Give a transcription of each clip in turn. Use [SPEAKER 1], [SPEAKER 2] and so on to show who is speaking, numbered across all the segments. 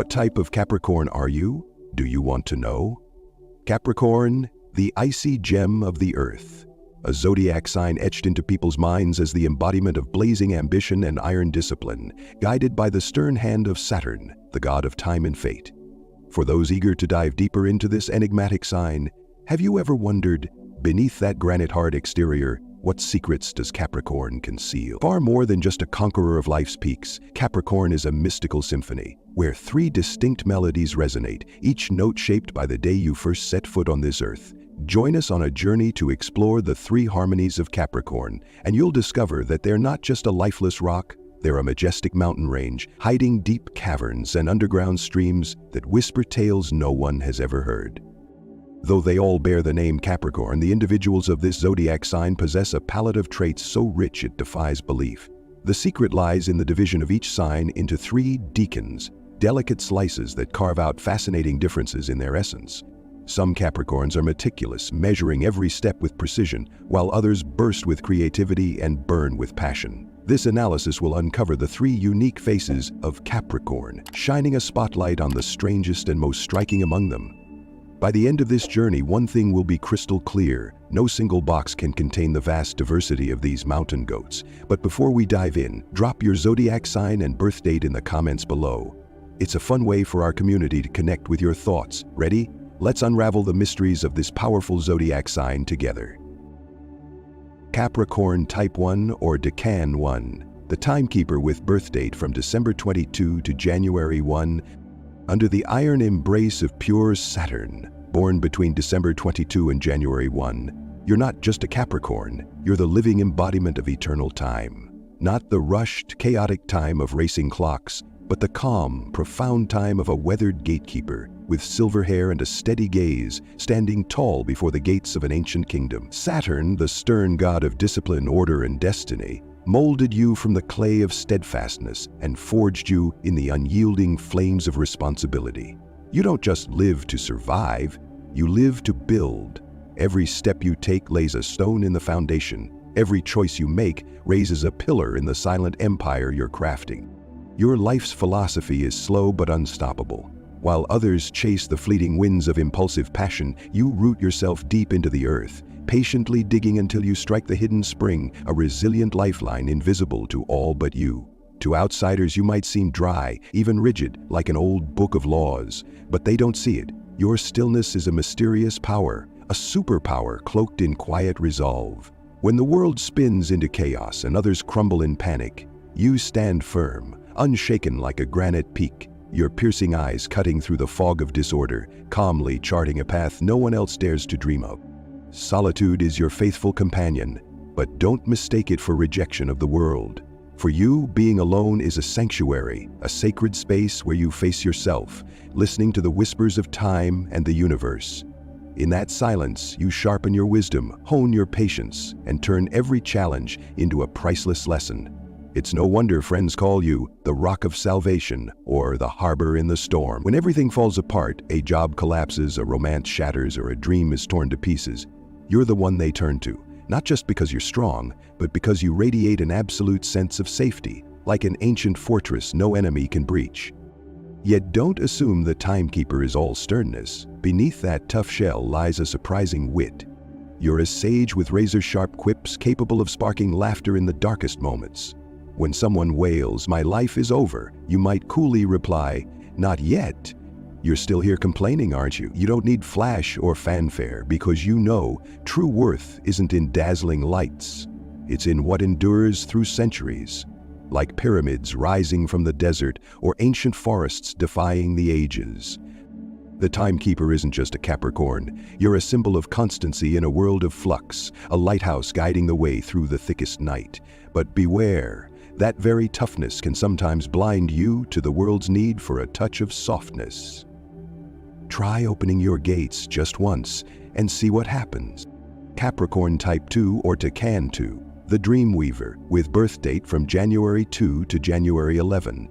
[SPEAKER 1] What type of Capricorn are you? Do you want to know? Capricorn, the icy gem of the earth. A zodiac sign etched into people's minds as the embodiment of blazing ambition and iron discipline, guided by the stern hand of Saturn, the god of time and fate. For those eager to dive deeper into this enigmatic sign, have you ever wondered, beneath that granite-hard exterior, what secrets does Capricorn conceal? Far more than just a conqueror of life's peaks, Capricorn is a mystical symphony, where three distinct melodies resonate, each note shaped by the day you first set foot on this earth. Join us on a journey to explore the three harmonies of Capricorn, and you'll discover that they're not just a lifeless rock, they're a majestic mountain range, hiding deep caverns and underground streams that whisper tales no one has ever heard. Though they all bear the name Capricorn, the individuals of this zodiac sign possess a palette of traits so rich it defies belief. The secret lies in the division of each sign into three decans, delicate slices that carve out fascinating differences in their essence. Some Capricorns are meticulous, measuring every step with precision, while others burst with creativity and burn with passion. This analysis will uncover the three unique faces of Capricorn, shining a spotlight on the strangest and most striking among them. By the end of this journey, one thing will be crystal clear. No single box can contain the vast diversity of these mountain goats. But before we dive in, drop your zodiac sign and birth date in the comments below. It's a fun way for our community to connect with your thoughts. Ready? Let's unravel the mysteries of this powerful zodiac sign together. Capricorn Type 1 or Decan 1, the timekeeper with birth date from December 22 to January 1, under the iron embrace of pure Saturn, born between December 22 and January 1, you're not just a Capricorn, you're the living embodiment of eternal time. Not the rushed, chaotic time of racing clocks, but the calm, profound time of a weathered gatekeeper, with silver hair and a steady gaze, standing tall before the gates of an ancient kingdom. Saturn, the stern god of discipline, order, and destiny, molded you from the clay of steadfastness and forged you in the unyielding flames of responsibility. You don't just live to survive, you live to build. Every step you take lays a stone in the foundation. Every choice you make raises a pillar in the silent empire you're crafting. Your life's philosophy is slow but unstoppable. While others chase the fleeting winds of impulsive passion, you root yourself deep into the earth, patiently digging until you strike the hidden spring, a resilient lifeline invisible to all but you. To outsiders, you might seem dry, even rigid, like an old book of laws, but they don't see it. Your stillness is a mysterious power, a superpower cloaked in quiet resolve. When the world spins into chaos and others crumble in panic, you stand firm, unshaken like a granite peak, your piercing eyes cutting through the fog of disorder, calmly charting a path no one else dares to dream of. Solitude is your faithful companion, but don't mistake it for rejection of the world. For you, being alone is a sanctuary, a sacred space where you face yourself, listening to the whispers of time and the universe. In that silence, you sharpen your wisdom, hone your patience, and turn every challenge into a priceless lesson. It's no wonder friends call you the Rock of Salvation or the Harbor in the Storm. When everything falls apart, a job collapses, a romance shatters, or a dream is torn to pieces, you're the one they turn to, not just because you're strong, but because you radiate an absolute sense of safety, like an ancient fortress no enemy can breach. Yet don't assume the timekeeper is all sternness. Beneath that tough shell lies a surprising wit. You're a sage with razor-sharp quips capable of sparking laughter in the darkest moments. When someone wails, "My life is over," you might coolly reply, "Not yet." You're still here complaining, aren't you? You don't need flash or fanfare because you know true worth isn't in dazzling lights. It's in what endures through centuries, like pyramids rising from the desert or ancient forests defying the ages. The timekeeper isn't just a Capricorn. You're a symbol of constancy in a world of flux, a lighthouse guiding the way through the thickest night. But beware. That very toughness can sometimes blind you to the world's need for a touch of softness. Try opening your gates just once and see what happens. Capricorn Type 2 or Decan 2, the Dreamweaver, with birth date from January 2 to January 11,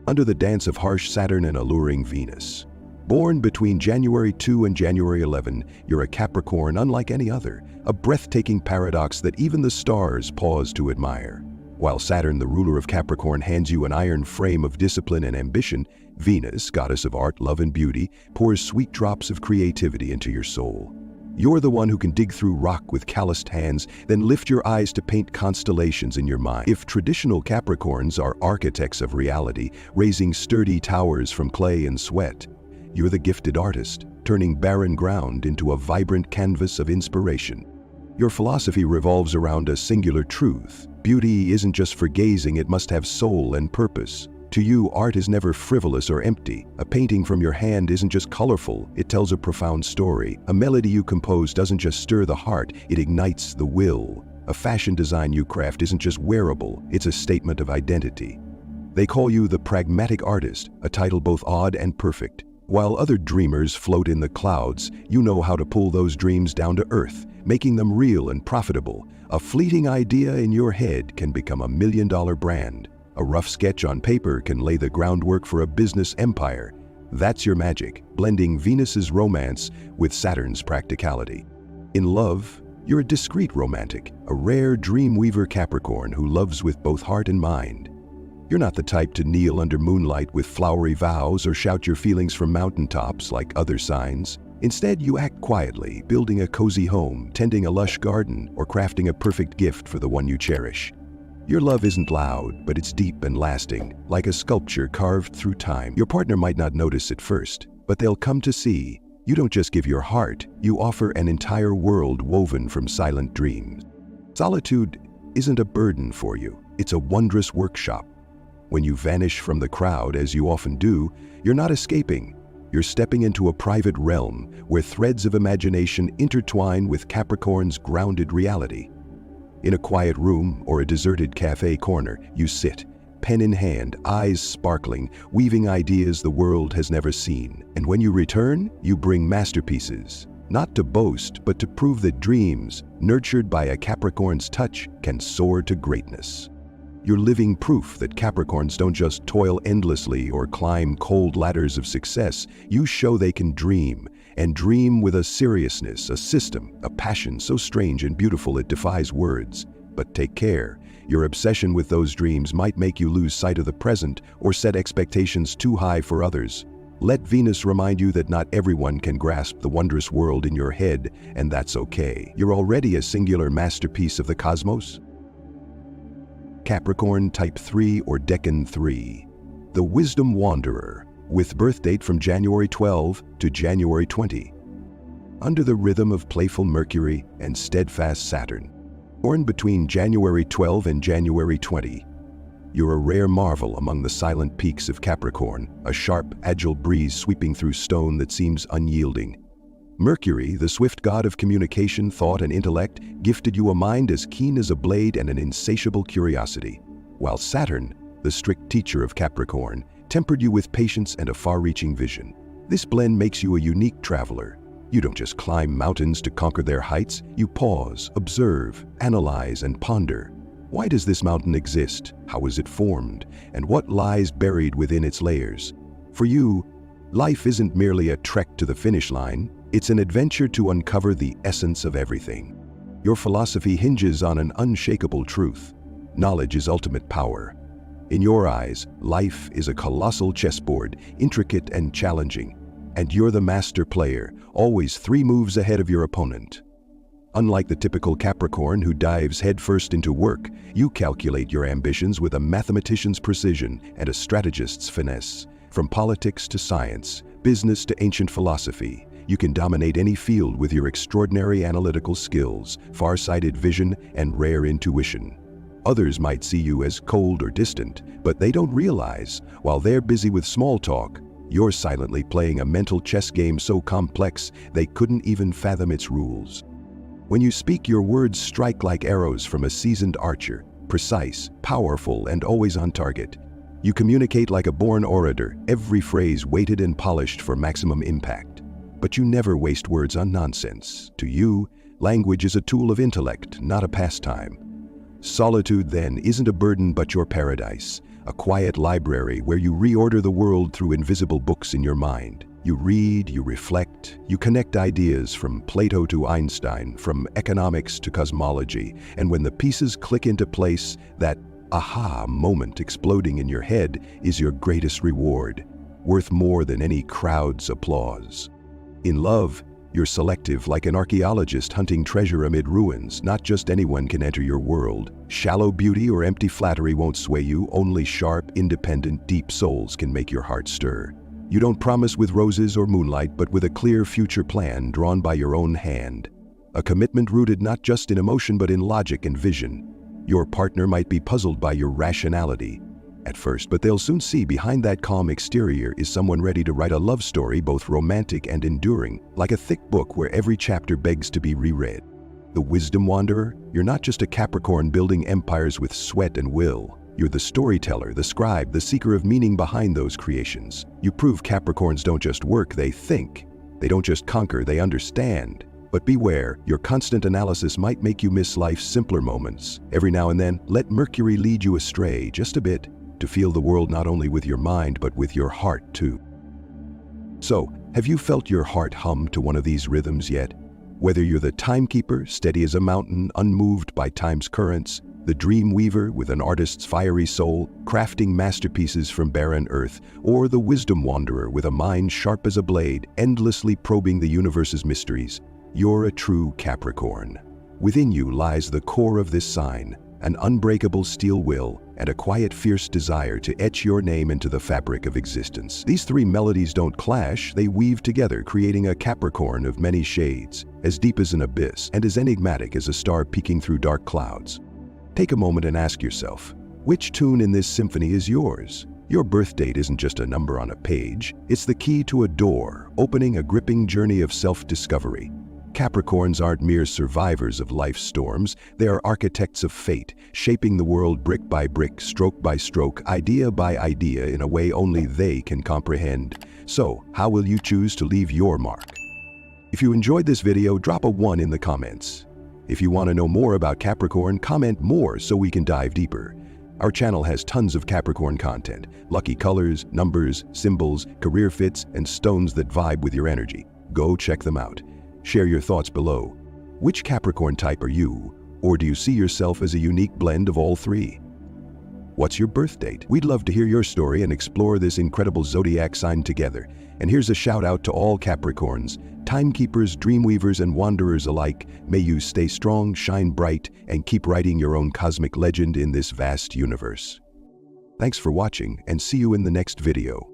[SPEAKER 1] under the dance of harsh Saturn and alluring Venus. Born between January 2 and January 11, you're a Capricorn unlike any other, a breathtaking paradox that even the stars pause to admire. While Saturn, the ruler of Capricorn, hands you an iron frame of discipline and ambition, Venus, goddess of art, love, and beauty, pours sweet drops of creativity into your soul. You're the one who can dig through rock with calloused hands, then lift your eyes to paint constellations in your mind. If traditional Capricorns are architects of reality, raising sturdy towers from clay and sweat, you're the gifted artist, turning barren ground into a vibrant canvas of inspiration. Your philosophy revolves around a singular truth. Beauty isn't just for gazing, it must have soul and purpose. To you, art is never frivolous or empty. A painting from your hand isn't just colorful, it tells a profound story. A melody you compose doesn't just stir the heart, it ignites the will. A fashion design you craft isn't just wearable, it's a statement of identity. They call you the pragmatic artist, a title both odd and perfect. While other dreamers float in the clouds, you know how to pull those dreams down to earth, making them real and profitable. A fleeting idea in your head can become a million-dollar brand. A rough sketch on paper can lay the groundwork for a business empire. That's your magic, blending Venus's romance with Saturn's practicality. In love, you're a discreet romantic, a rare Dreamweaver Capricorn who loves with both heart and mind. You're not the type to kneel under moonlight with flowery vows or shout your feelings from mountaintops like other signs. Instead, you act quietly, building a cozy home, tending a lush garden, or crafting a perfect gift for the one you cherish. Your love isn't loud, but it's deep and lasting, like a sculpture carved through time. Your partner might not notice at first, but they'll come to see. You don't just give your heart, you offer an entire world woven from silent dreams. Solitude isn't a burden for you, it's a wondrous workshop. When you vanish from the crowd, as you often do, you're not escaping. You're stepping into a private realm where threads of imagination intertwine with Capricorn's grounded reality. In a quiet room or a deserted cafe corner, you sit, pen in hand, eyes sparkling, weaving ideas the world has never seen. And when you return, you bring masterpieces, not to boast, but to prove that dreams, nurtured by a Capricorn's touch, can soar to greatness. You're living proof that Capricorns don't just toil endlessly or climb cold ladders of success. You show they can dream, and dream with a seriousness, a system, a passion so strange and beautiful it defies words. But take care, your obsession with those dreams might make you lose sight of the present or set expectations too high for others. Let Venus remind you that not everyone can grasp the wondrous world in your head, and that's okay. You're already a singular masterpiece of the cosmos. Capricorn Type 3 or Decan 3. The Wisdom Wanderer, with birth date from January 12 to January 20. Under the rhythm of playful Mercury and steadfast Saturn. Born between January 12 and January 20. You're a rare marvel among the silent peaks of Capricorn, a sharp, agile breeze sweeping through stone that seems unyielding. Mercury, the swift god of communication, thought, and intellect, gifted you a mind as keen as a blade and an insatiable curiosity, while Saturn, the strict teacher of Capricorn, tempered you with patience and a far-reaching vision. This blend makes you a unique traveler. You don't just climb mountains to conquer their heights, you pause, observe, analyze, and ponder. Why does this mountain exist? How was it formed? And what lies buried within its layers? For you, life isn't merely a trek to the finish line. It's an adventure to uncover the essence of everything. Your philosophy hinges on an unshakable truth. Knowledge is ultimate power. In your eyes, life is a colossal chessboard, intricate and challenging, and you're the master player, always 3 moves ahead of your opponent. Unlike the typical Capricorn who dives headfirst into work, you calculate your ambitions with a mathematician's precision and a strategist's finesse. From politics to science, business to ancient philosophy, you can dominate any field with your extraordinary analytical skills, far-sighted vision, and rare intuition. Others might see you as cold or distant, but they don't realize, while they're busy with small talk, you're silently playing a mental chess game so complex they couldn't even fathom its rules. When you speak, your words strike like arrows from a seasoned archer, precise, powerful, and always on target. You communicate like a born orator, every phrase weighted and polished for maximum impact. But you never waste words on nonsense. To you, language is a tool of intellect, not a pastime. Solitude, then, isn't a burden but your paradise, a quiet library where you reorder the world through invisible books in your mind. You read, you reflect, you connect ideas from Plato to Einstein, from economics to cosmology, and when the pieces click into place, that aha moment exploding in your head is your greatest reward, worth more than any crowd's applause. In love, you're selective like an archaeologist hunting treasure amid ruins. Not just anyone can enter your world. Shallow beauty or empty flattery won't sway you. Only sharp, independent, deep souls can make your heart stir. You don't promise with roses or moonlight, but with a clear future plan drawn by your own hand. A commitment rooted not just in emotion but in logic and vision. Your partner might be puzzled by your rationality at first, but they'll soon see behind that calm exterior is someone ready to write a love story both romantic and enduring, like a thick book where every chapter begs to be reread. The wisdom wanderer, you're not just a Capricorn building empires with sweat and will. You're the storyteller, the scribe, the seeker of meaning behind those creations. You prove Capricorns don't just work, they think. They don't just conquer, they understand. But beware, your constant analysis might make you miss life's simpler moments. Every now and then, let Mercury lead you astray just a bit, to feel the world not only with your mind but with your heart too. So, have you felt your heart hum to one of these rhythms yet? Whether you're the timekeeper, steady as a mountain, unmoved by time's currents, the dreamweaver with an artist's fiery soul, crafting masterpieces from barren earth, or the wisdom wanderer with a mind sharp as a blade, endlessly probing the universe's mysteries, you're a true Capricorn. Within you lies the core of this sign, an unbreakable steel will, and a quiet, fierce desire to etch your name into the fabric of existence. These three melodies don't clash, they weave together, creating a Capricorn of many shades, as deep as an abyss and as enigmatic as a star peeking through dark clouds. Take a moment and ask yourself, which tune in this symphony is yours? Your birth date isn't just a number on a page, it's the key to a door, opening a gripping journey of self-discovery. Capricorns aren't mere survivors of life's storms, they are architects of fate, shaping the world brick by brick, stroke by stroke, idea by idea in a way only they can comprehend. So, how will you choose to leave your mark? If you enjoyed this video, drop a 1 in the comments. If you want to know more about Capricorn, comment more so we can dive deeper. Our channel has tons of Capricorn content, lucky colors, numbers, symbols, career fits, and stones that vibe with your energy. Go check them out. Share your thoughts below. Which Capricorn type are you? Or do you see yourself as a unique blend of all three? What's your birth date? We'd love to hear your story and explore this incredible zodiac sign together. And here's a shout out to all Capricorns, timekeepers, dreamweavers, and wanderers alike. May you stay strong, shine bright, and keep writing your own cosmic legend in this vast universe. Thanks for watching, and see you in the next video.